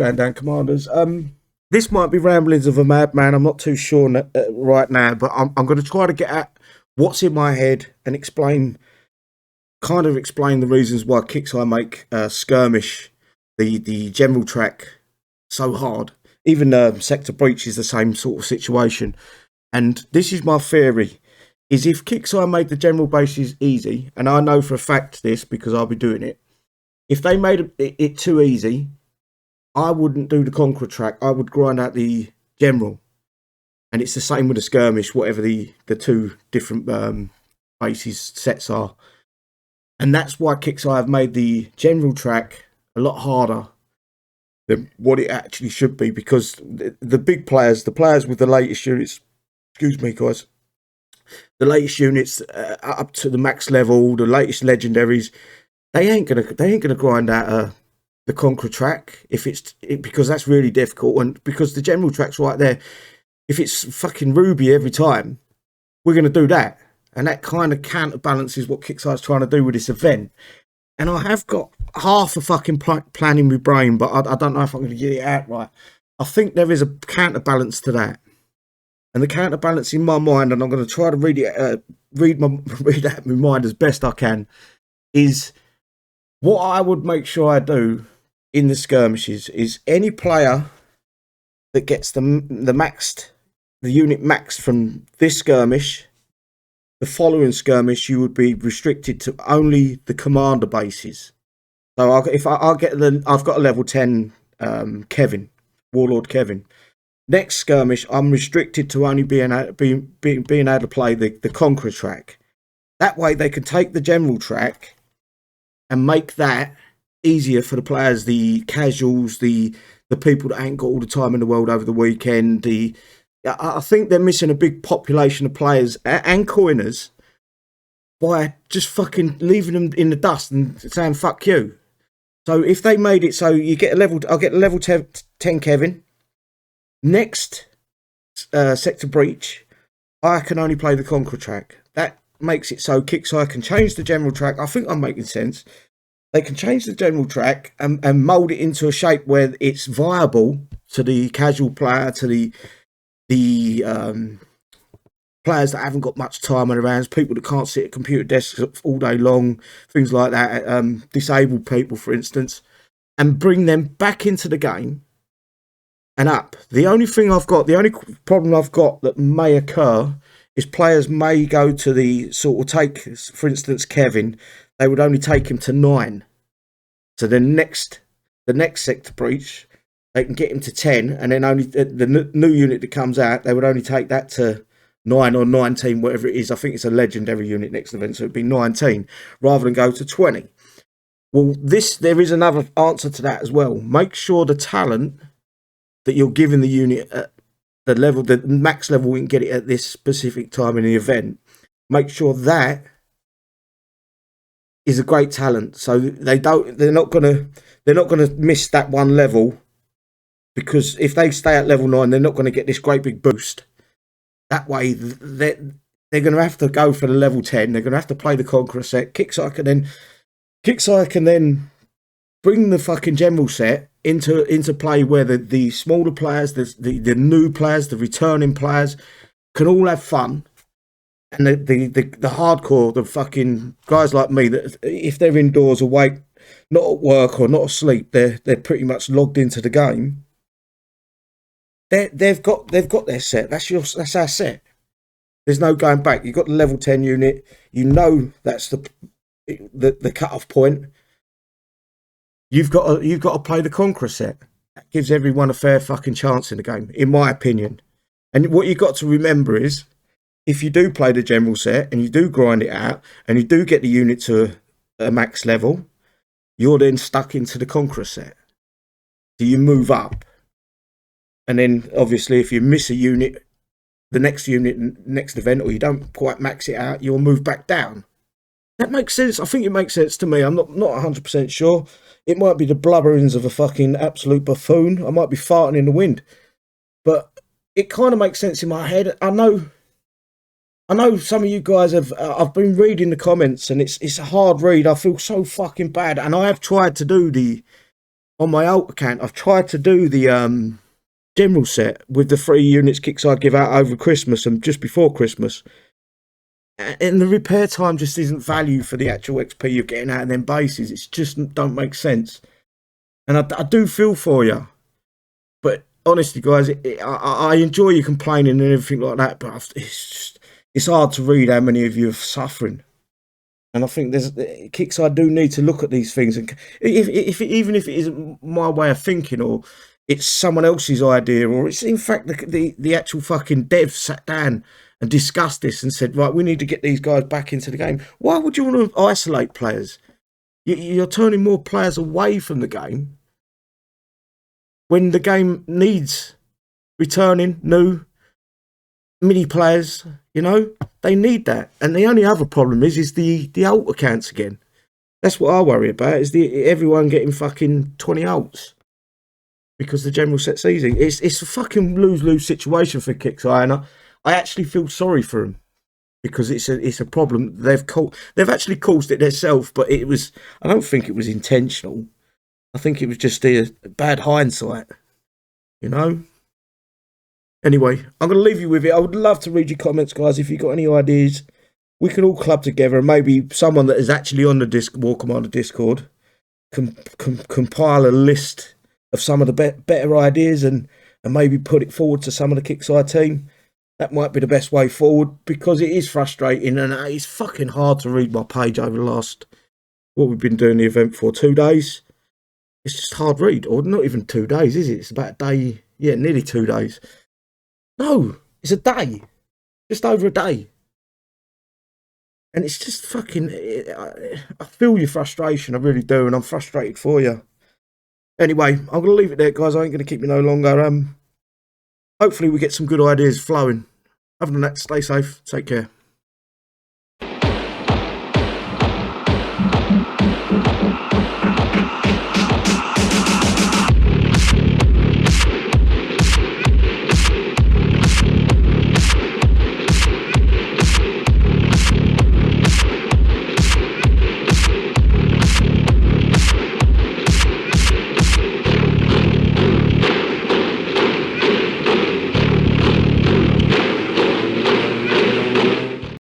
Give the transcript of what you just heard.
going down, Commanders? This might be ramblings of a madman. I'm not too sure right now, but I'm going to try to get at what's in my head and explain the reasons why Kixeye make skirmish, the general track, so hard. Even sector breach is the same sort of situation. And this is my theory: is if Kixeye made the general bases easy, and I know for a fact this because I'll be doing it. If they made it too easy, I wouldn't do the Conqueror track. I would grind out the general. And it's the same with the skirmish, whatever the two different bases sets are. And that's why Kixeye have made the general track a lot harder than what it actually should be, because the big players, the players with the latest units, excuse me guys, the latest units up to the max level, the latest legendaries, they ain't gonna grind out the Conqueror track because that's really difficult, and because the general track's right there. If it's fucking Ruby every time, we're gonna do that, and that kind of counterbalances what Kixeye's trying to do with this event. And I have got half a fucking plan in my brain, but I don't know if I'm going to get it out right. I think there is a counterbalance to that, and the counterbalance in my mind, and I'm going to try to read that in my mind as best I can, is what I would make sure I do in the skirmishes is any player that gets the unit maxed from this skirmish, the following skirmish, you would be restricted to only the commander bases. So I've got a level 10 Kevin, Warlord Kevin. Next skirmish, I'm restricted to only being able to play the Conqueror track. That way they can take the general track and make that easier for the players, the casuals, the people that ain't got all the time in the world over the weekend. I think they're missing a big population of players and coiners by just fucking leaving them in the dust and saying fuck you. So if they made it so you get I'll get a level 10 Kevin. Next sector breach, I can only play the Conqueror track. That makes it so Kixeye can change the general track. I think I'm making sense. They can change the general track and mould it into a shape where it's viable to the casual player, to the players that haven't got much time on their hands, people that can't sit at computer desks all day long, things like that, disabled people, for instance, and bring them back into the game and up. The only problem I've got that may occur is players may go to the sort of take, for instance, Kevin, they would only take him to 9. So the next sector breach, they can get him to 10, and then only the new unit that comes out, they would only take that to 9 or 19, whatever it is. I think it's a legendary unit next event, so it'd be 19 rather than go to 20. Well, there is another answer to that as well. Make sure the talent that you're giving the unit at the max level, we can get it at this specific time in the event. Make sure that is a great talent, so they're not gonna miss that one level, because if they stay at level 9, they're not going to get this great big boost. That way, they're going to have to go for the level 10. They're going to have to play the Conqueror set. Kixeye can then bring the fucking general set into play, where the smaller players, the new players, the returning players can all have fun. And the hardcore, the fucking guys like me, that if they're indoors, awake, not at work or not asleep, they're pretty much logged into the game. They've got their set. That's our set. There's no going back. You've got the level 10 unit. You know that's the cut-off point. You've got to play the Conqueror set. That gives everyone a fair fucking chance in the game, in my opinion. And what you've got to remember is, if you do play the general set and you do grind it out and you do get the unit to a max level, you're then stuck into the Conqueror set. So you move up. And then obviously if you miss a unit, the next event, or you don't quite max it out, you'll move back down. That makes sense. I think it makes sense to me. I'm not 100% sure. It might be the blubberings of a fucking absolute buffoon. I might be farting in the wind. But it kind of makes sense in my head. I know some of you guys have. I've been reading the comments, and it's a hard read. I feel so fucking bad, and I have tried to do the on my alt account, I've tried to do the general set with the 3 units Kixeye give out over Christmas and just before Christmas. And the repair time just isn't value for the actual XP you're getting out of them bases. It's just don't make sense. And I do feel for you. But honestly, guys, I enjoy you complaining and everything like that. But it's hard to read how many of you are suffering. And I think Kixeye do need to look at these things. And even if it isn't my way of thinking, or it's someone else's idea, or it's in fact the actual fucking dev sat down and discussed this and said, right, we need to get these guys back into the game. Why would you want to isolate players? You're turning more players away from the game when the game needs returning new mini players. You know, they need that. And the only other problem is the alt accounts again. That's what I worry about, is everyone getting fucking 20 alts because the general set's easy. It's a fucking lose-lose situation for Kixeye, and I actually feel sorry for them because it's a problem they've actually caused it themselves. But I don't think it was intentional. I think it was just a bad hindsight, you know. Anyway, I'm going to leave you with it. I would love to read your comments, guys. If you've got any ideas, we can all club together, and maybe someone that is actually on the War Commander Discord can compile a list of some of the better ideas and maybe put it forward to some of the Kixeye team. That might be the best way forward, because it is frustrating and it's fucking hard to read my page over the last, what we've been doing the event for, 2 days. It's just hard read, or not even 2 days, is it? It's about a day, yeah, nearly 2 days. No, it's a day, just over a day. And it's just fucking, I feel your frustration, I really do, and I'm frustrated for you. Anyway, I'm going to leave it there, guys. I ain't going to keep you no longer. Hopefully we get some good ideas flowing. Other than that, stay safe, take care.